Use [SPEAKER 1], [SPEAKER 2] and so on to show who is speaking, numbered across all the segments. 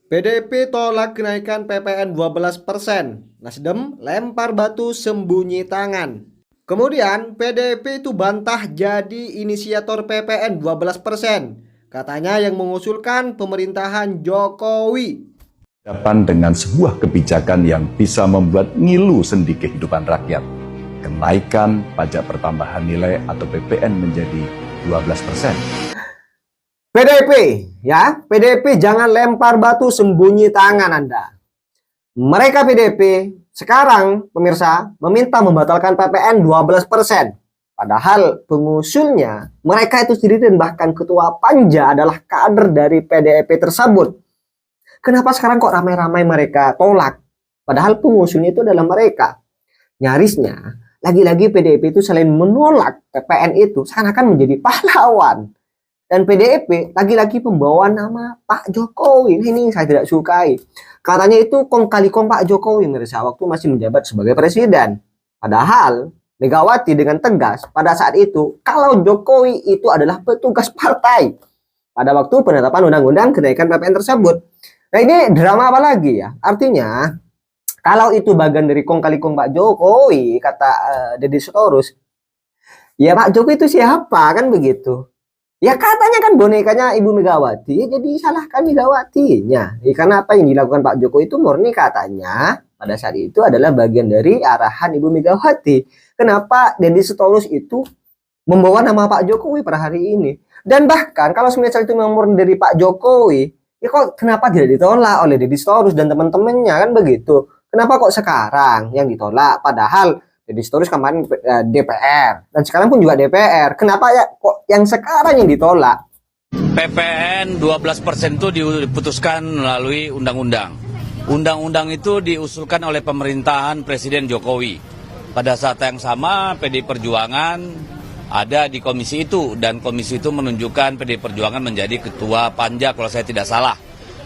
[SPEAKER 1] PDIP tolak kenaikan PPN 12%. Nasdem lempar batu sembunyi tangan. Kemudian PDIP itu bantah jadi inisiator PPN 12%. Katanya yang mengusulkan pemerintahan Jokowi.
[SPEAKER 2] Dengan sebuah kebijakan yang bisa membuat ngilu sendi kehidupan rakyat. Kenaikan pajak pertambahan nilai atau PPN menjadi 12%.
[SPEAKER 1] PDIP, ya, PDIP jangan lempar batu sembunyi tangan Anda. Mereka PDIP sekarang, pemirsa, meminta membatalkan PPN 12%. Padahal pengusulnya, mereka itu sendiri dan bahkan ketua Panja adalah kader dari PDIP tersebut. Kenapa sekarang kok ramai-ramai mereka tolak? Padahal pengusulnya itu adalah mereka. Nyarisnya, lagi-lagi PDIP itu selain menolak PPN itu, seakan-akan menjadi pahlawan. Dan PDIP lagi-lagi pembawa nama Pak Jokowi. Ini saya tidak sukai. Katanya itu kong kali kong Pak Jokowi merasa waktu masih menjabat sebagai presiden. Padahal Megawati dengan tegas pada saat itu kalau Jokowi itu adalah petugas partai pada waktu penetapan undang-undang kenaikan PPN tersebut. Nah ini drama apa lagi ya? Artinya kalau itu bagian dari kong kali kong Pak Jokowi kata Deddy Sitorus, ya Pak Jokowi itu siapa kan begitu? Ya katanya kan bonekanya Ibu Megawati, jadi salahkan Megawatinya. Ya, karena apa yang dilakukan Pak Jokowi itu murni katanya pada saat itu adalah bagian dari arahan Ibu Megawati. Kenapa Deddy Sitorus itu membawa nama Pak Jokowi pada hari ini? Dan bahkan kalau semisal itu memang murni dari Pak Jokowi, ya kok kenapa tidak ditolak oleh Deddy Sitorus dan teman-temannya kan begitu? Kenapa kok sekarang yang ditolak? Padahal Deddy Sitorus kemarin DPR dan sekarang pun juga DPR. Kenapa ya kok yang sekarang yang ditolak?
[SPEAKER 3] PPN 12% itu diputuskan melalui undang-undang. Undang-undang itu diusulkan oleh pemerintahan Presiden Jokowi. Pada saat yang sama PDI Perjuangan ada di komisi itu dan komisi itu menunjukkan PDI Perjuangan menjadi ketua Panja kalau saya tidak salah.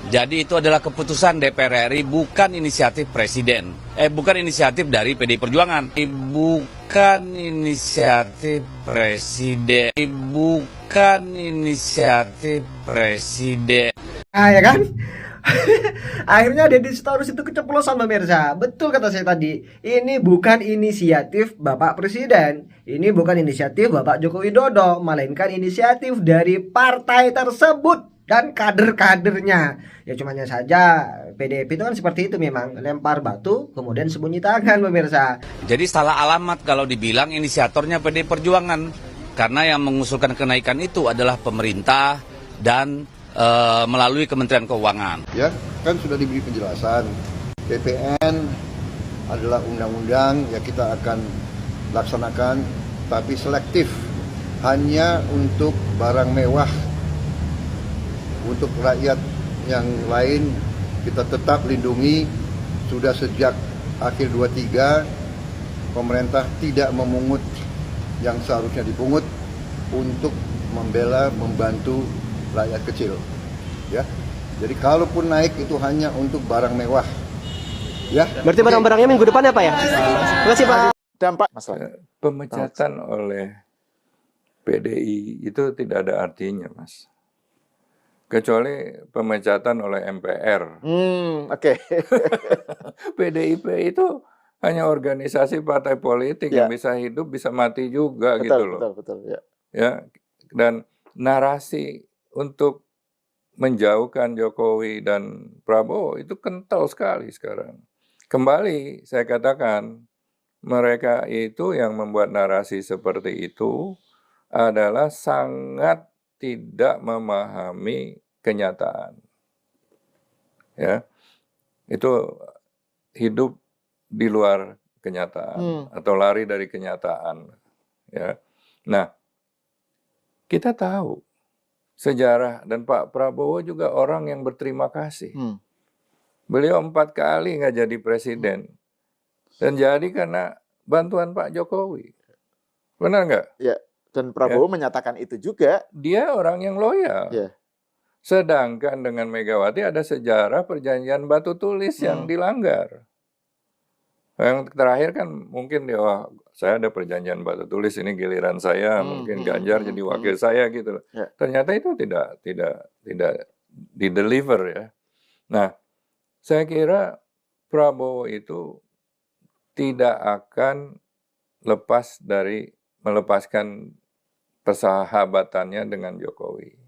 [SPEAKER 3] Jadi itu adalah keputusan DPR RI, bukan inisiatif Presiden. Bukan inisiatif dari PDI Perjuangan. Bukan inisiatif Presiden. Bukan inisiatif Presiden.
[SPEAKER 1] Ah ya kan? Akhirnya Deddy Sitorus itu keceplosan pemirsa. Betul kata saya tadi. Ini bukan inisiatif Bapak Presiden. Ini bukan inisiatif Bapak Joko Widodo, melainkan inisiatif dari partai tersebut dan kader-kadernya. Ya cumanya saja PDIP itu kan seperti itu memang, lempar batu kemudian sembunyi tangan pemirsa.
[SPEAKER 3] Jadi salah alamat kalau dibilang inisiatornya PDI Perjuangan. Karena yang mengusulkan kenaikan itu adalah pemerintah dan melalui Kementerian Keuangan.
[SPEAKER 4] Ya, kan sudah diberi penjelasan. PPN adalah undang-undang ya kita akan laksanakan, tapi selektif, hanya untuk barang mewah. Untuk rakyat yang lain kita tetap lindungi. Sudah sejak akhir 23 pemerintah tidak memungut yang seharusnya dipungut untuk membela, membantu rakyat kecil, ya. Jadi kalaupun naik itu hanya untuk barang mewah, ya.
[SPEAKER 1] Berarti barang-barangnya minggu depan ya Pak ya? Terima kasih Pak.
[SPEAKER 5] Dampak
[SPEAKER 6] Pemecatan oleh PDI itu tidak ada artinya, Mas. Kecuali pemecatan oleh MPR.
[SPEAKER 5] Oke.
[SPEAKER 6] PDIP itu hanya organisasi partai politik yang bisa hidup, bisa mati juga gitu loh.
[SPEAKER 5] Betul, ya.
[SPEAKER 6] Ya, dan narasi untuk menjauhkan Jokowi dan Prabowo itu kental sekali sekarang. Kembali saya katakan, mereka itu yang membuat narasi seperti itu adalah sangat tidak memahami kenyataan. Ya. Itu hidup di luar kenyataan atau lari dari kenyataan. Ya. Nah, kita tahu sejarah dan Pak Prabowo juga orang yang berterima kasih. Beliau 4 kali nggak jadi presiden dan jadi karena bantuan Pak Jokowi. Benar nggak?
[SPEAKER 5] Ya, dan Prabowo menyatakan itu juga.
[SPEAKER 6] Dia orang yang loyal.
[SPEAKER 5] Ya.
[SPEAKER 6] Sedangkan dengan Megawati ada sejarah perjanjian batu tulis yang dilanggar. Yang terakhir kan mungkin dia, wah saya ada perjanjian batu tulis, ini giliran saya, mungkin Ganjar jadi wakil saya gitu.
[SPEAKER 5] Ya.
[SPEAKER 6] Ternyata itu tidak dideliver ya. Nah, saya kira Prabowo itu tidak akan melepaskan persahabatannya dengan Jokowi.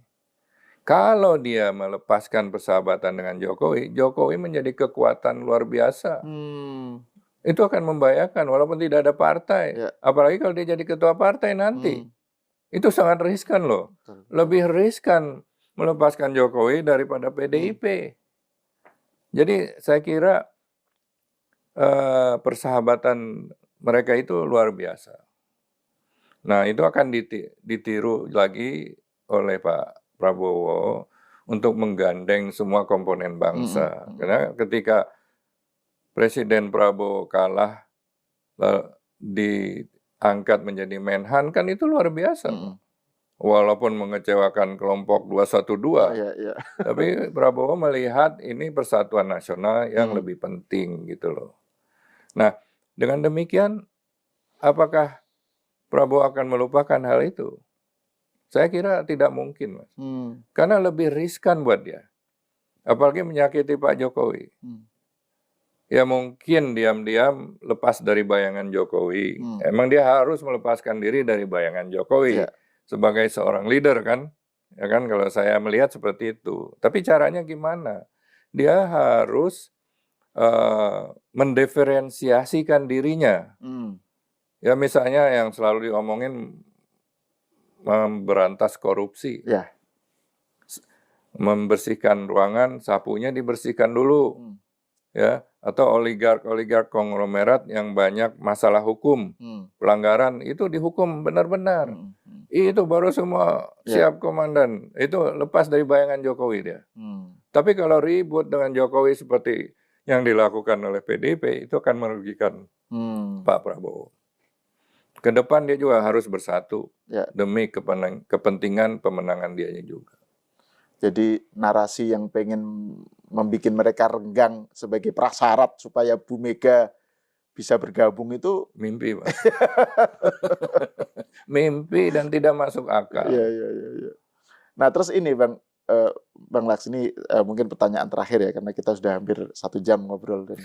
[SPEAKER 6] Kalau dia melepaskan persahabatan dengan Jokowi, Jokowi menjadi kekuatan luar biasa. Itu akan membahayakan walaupun tidak ada partai.
[SPEAKER 5] Ya.
[SPEAKER 6] Apalagi kalau dia jadi ketua partai nanti. Itu sangat riskan loh.
[SPEAKER 5] Betul.
[SPEAKER 6] Lebih riskan melepaskan Jokowi daripada PDIP. Jadi saya kira persahabatan mereka itu luar biasa. Nah, itu akan ditiru lagi oleh Pak Prabowo untuk menggandeng semua komponen bangsa. Karena ketika Presiden Prabowo kalah diangkat menjadi Menhan kan itu luar biasa. Walaupun mengecewakan kelompok 212,
[SPEAKER 5] Iya.
[SPEAKER 6] tapi Prabowo melihat ini persatuan nasional yang lebih penting gitu loh. Nah, dengan demikian apakah Prabowo akan melupakan hal itu? Saya kira tidak mungkin, Mas. Karena lebih riskan buat dia. Apalagi menyakiti Pak Jokowi. Ya mungkin diam-diam lepas dari bayangan Jokowi. Emang dia harus melepaskan diri dari bayangan Jokowi.
[SPEAKER 5] Iya.
[SPEAKER 6] Sebagai seorang leader kan. Ya kan kalau saya melihat seperti itu. Tapi caranya gimana? Dia harus mendiferensiasikan dirinya. Ya misalnya yang selalu diomongin memberantas korupsi.
[SPEAKER 5] Ya.
[SPEAKER 6] Membersihkan ruangan, sapunya dibersihkan dulu. Ya, atau oligark konglomerat yang banyak masalah hukum, pelanggaran itu dihukum benar-benar. Itu baru semua siap komandan. Itu lepas dari bayangan Jokowi dia. Tapi kalau ribut dengan Jokowi seperti yang dilakukan oleh PDIP, itu akan merugikan Pak Prabowo. Ke depan dia juga harus bersatu demi kepentingan pemenangan dianya juga.
[SPEAKER 5] Jadi narasi yang pengen membuat mereka renggang sebagai prasyarat supaya Bu Mega bisa bergabung itu
[SPEAKER 6] mimpi, Pak. Mimpi dan tidak masuk akal.
[SPEAKER 5] Iya. Nah terus ini Bang Laks, ini mungkin pertanyaan terakhir ya, karena kita sudah hampir 1 jam ngobrol. Dan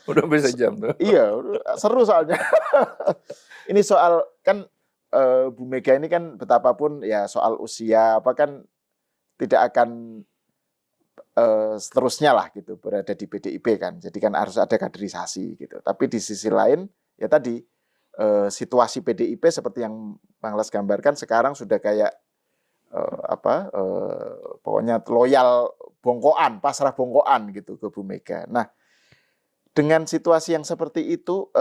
[SPEAKER 6] Udah bisa jam tuh.
[SPEAKER 5] Iya, seru soalnya. Ini soal kan Bu Mega ini kan betapapun ya soal usia apa kan tidak akan seterusnya lah gitu berada di PDIP kan. Jadi kan harus ada kaderisasi gitu. Tapi di sisi lain ya tadi situasi PDIP seperti yang Bang Las gambarkan sekarang sudah kayak pokoknya loyal bongkoan, pasrah bongkoan gitu ke Bu Mega. Nah, dengan situasi yang seperti itu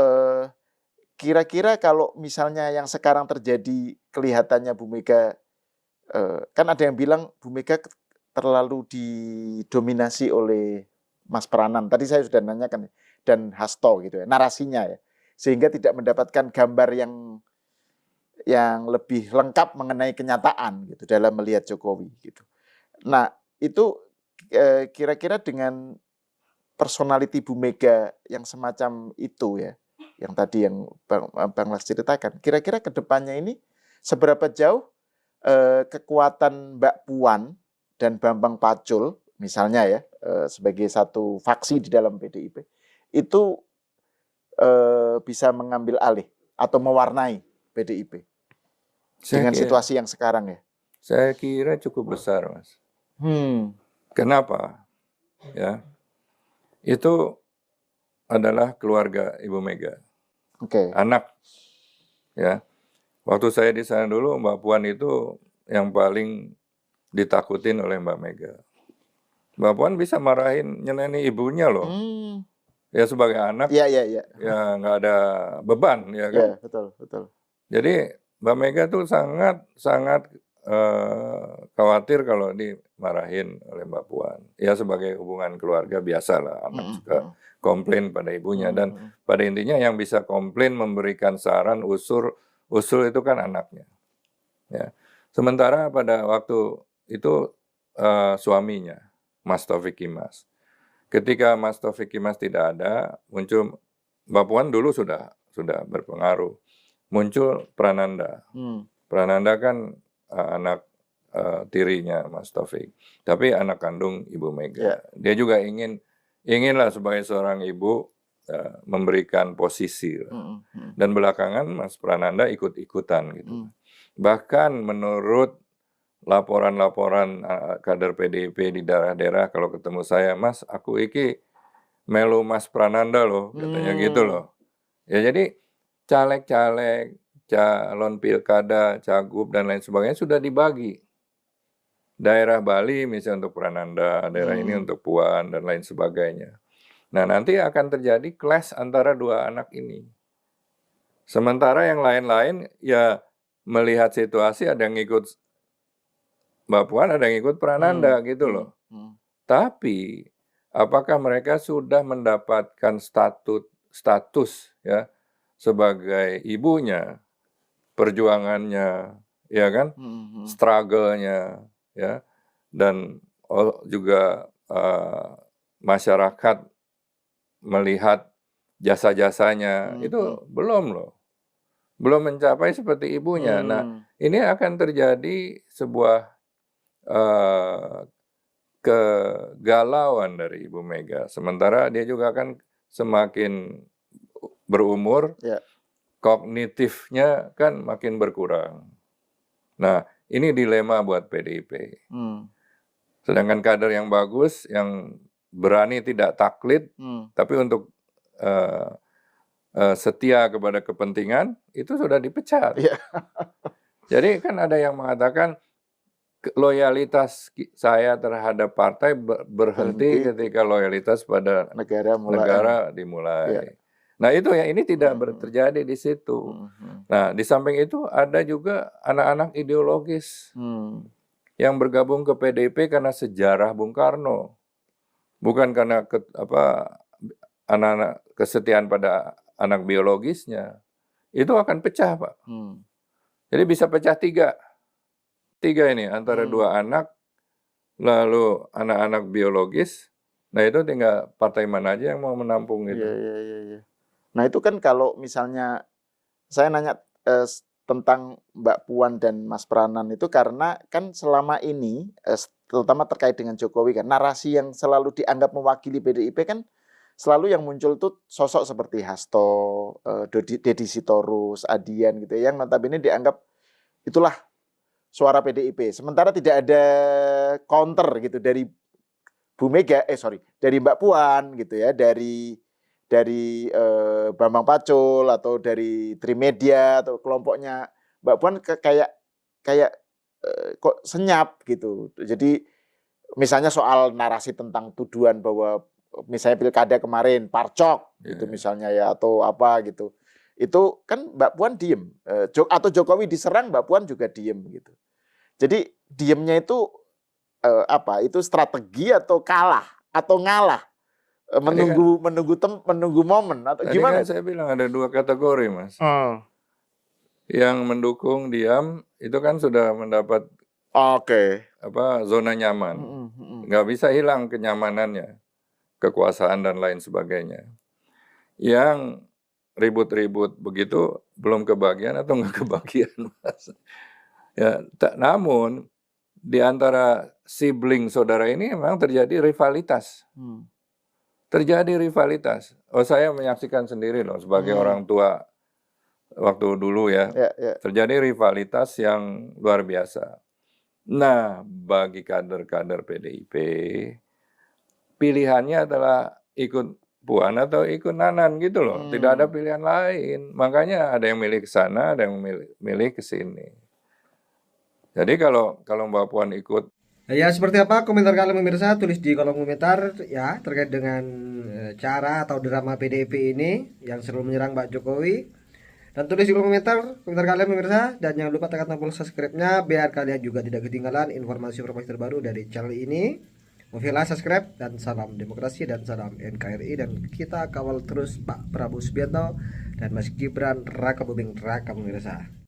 [SPEAKER 5] kira-kira kalau misalnya yang sekarang terjadi kelihatannya Bu Mega kan ada yang bilang Bu Mega terlalu didominasi oleh Mas Pranan. Tadi saya sudah nanyakan dan Hasto gitu ya, narasinya ya. Sehingga tidak mendapatkan gambar yang lebih lengkap mengenai kenyataan gitu dalam melihat Jokowi gitu. Nah, itu kira-kira dengan personality Bu Mega yang semacam itu ya, yang tadi yang Bang Las ceritakan, kira-kira ke depannya ini seberapa jauh kekuatan Mbak Puan dan Bambang Pacul misalnya ya sebagai satu faksi di dalam PDIP itu bisa mengambil alih atau mewarnai PDIP dengan situasi yang sekarang ya?
[SPEAKER 6] Saya kira cukup besar, Mas. Kenapa? Ya, itu adalah keluarga Ibu Mega, anak. Ya, waktu saya di sana dulu, Mbak Puan itu yang paling ditakutin oleh Mbak Mega. Mbak Puan bisa marahin nyeneni ibunya loh. Ya sebagai anak, ya nggak ada beban, ya kan?
[SPEAKER 5] Iya, betul.
[SPEAKER 6] Jadi Mbak Mega tuh sangat khawatir kalau dimarahin oleh Mbak Puan. Ya sebagai hubungan keluarga biasalah, anak suka komplain pada ibunya. Dan pada intinya yang bisa komplain, memberikan saran, usul itu kan anaknya. Ya. Sementara pada waktu itu suaminya, Mas Taufik Kimas. Ketika Mas Taufik Kimas tidak ada, muncul Mbak Puan dulu sudah berpengaruh. Muncul Prananda. Prananda kan anak tirinya Mas Taufik, tapi anak kandung Ibu Mega.
[SPEAKER 5] Ya.
[SPEAKER 6] Dia juga inginlah sebagai seorang ibu memberikan posisi. Dan belakangan Mas Prananda ikut-ikutan gitu. Bahkan menurut laporan-laporan kader PDIP di daerah-daerah, kalau ketemu saya, Mas, aku iki melu Mas Prananda loh, katanya gitu loh. Ya jadi caleg-caleg, calon pilkada, cagup dan lain sebagainya sudah dibagi. Daerah Bali misalnya untuk Prananda, daerah ini untuk Puan dan lain sebagainya. Nah, nanti akan terjadi clash antara dua anak ini. Sementara yang lain-lain ya melihat situasi, ada yang ikut Mbak Puan, ada yang ikut Prananda gitu loh. Tapi apakah mereka sudah mendapatkan status ya sebagai ibunya, perjuangannya, ya kan, struggle-nya, ya, dan juga masyarakat melihat jasa-jasanya itu belum loh, belum mencapai seperti ibunya. Nah, ini akan terjadi sebuah kegalauan dari Ibu Mega. Sementara dia juga kan semakin berumur, kognitifnya kan makin berkurang. Nah, ini dilema buat PDIP. Sedangkan kader yang bagus, yang berani tidak taklid, tapi untuk setia kepada kepentingan, itu sudah dipecat. Jadi kan ada yang mengatakan loyalitas saya terhadap partai berhenti ketika loyalitas pada negara dimulai. Nah itu ya, ini tidak terjadi di situ. Nah di samping itu ada juga anak-anak ideologis yang bergabung ke PDIP karena sejarah Bung Karno, bukan karena anak-anak kesetiaan pada anak biologisnya. Itu akan pecah, Pak. Jadi bisa pecah tiga ini, antara dua anak, lalu anak-anak biologis. Nah itu tinggal partai mana aja yang mau menampung itu.
[SPEAKER 5] Nah itu kan kalau misalnya saya nanya tentang Mbak Puan dan Mas Pranan itu karena kan selama ini terutama terkait dengan Jokowi kan, narasi yang selalu dianggap mewakili PDIP kan selalu yang muncul tuh sosok seperti Hasto, Deddy Sitorus, Adian gitu yang notabene dianggap itulah suara PDIP. Sementara tidak ada counter gitu dari Bu Mega, dari Mbak Puan gitu ya, dari Bambang Pacul atau dari Trimedia atau kelompoknya Mbak Puan kayak kok senyap gitu. Jadi misalnya soal narasi tentang tuduhan bahwa misalnya pilkada kemarin parcok gitu misalnya ya atau apa gitu. Itu kan Mbak Puan diem, atau Jokowi diserang Mbak Puan juga diem gitu. Jadi diemnya itu itu strategi atau kalah atau ngalah, menunggu momen atau
[SPEAKER 6] tadi
[SPEAKER 5] gimana?
[SPEAKER 6] Kan saya bilang ada dua kategori, Mas. Yang mendukung diam itu kan sudah mendapat zona nyaman, nggak bisa hilang kenyamanannya, kekuasaan dan lain sebagainya. Yang ribut-ribut begitu belum kebagian atau nggak kebagian, Mas. Ya, namun di antara sibling saudara ini memang terjadi rivalitas. Terjadi rivalitas. Saya menyaksikan sendiri loh sebagai orang tua waktu dulu ya. Terjadi rivalitas yang luar biasa. Nah, bagi kader-kader PDIP, pilihannya adalah ikut Puan atau ikut Nanan gitu loh. Tidak ada pilihan lain. Makanya ada yang milih ke sana, ada yang milih ke sini. Jadi kalau Mbak Puan ikut.
[SPEAKER 1] Ya seperti apa komentar kalian pemirsa, tulis di kolom komentar ya terkait dengan cara atau drama PDIP ini yang selalu menyerang Pak Jokowi. Dan tulis di kolom komentar kalian pemirsa, dan jangan lupa tekan tombol subscribe-nya biar kalian juga tidak ketinggalan informasi-informasi terbaru dari channel ini. Movilah subscribe, dan salam demokrasi dan salam NKRI, dan kita kawal terus Pak Prabowo Subianto dan Mas Gibran Raka Buming Raka pemirsa.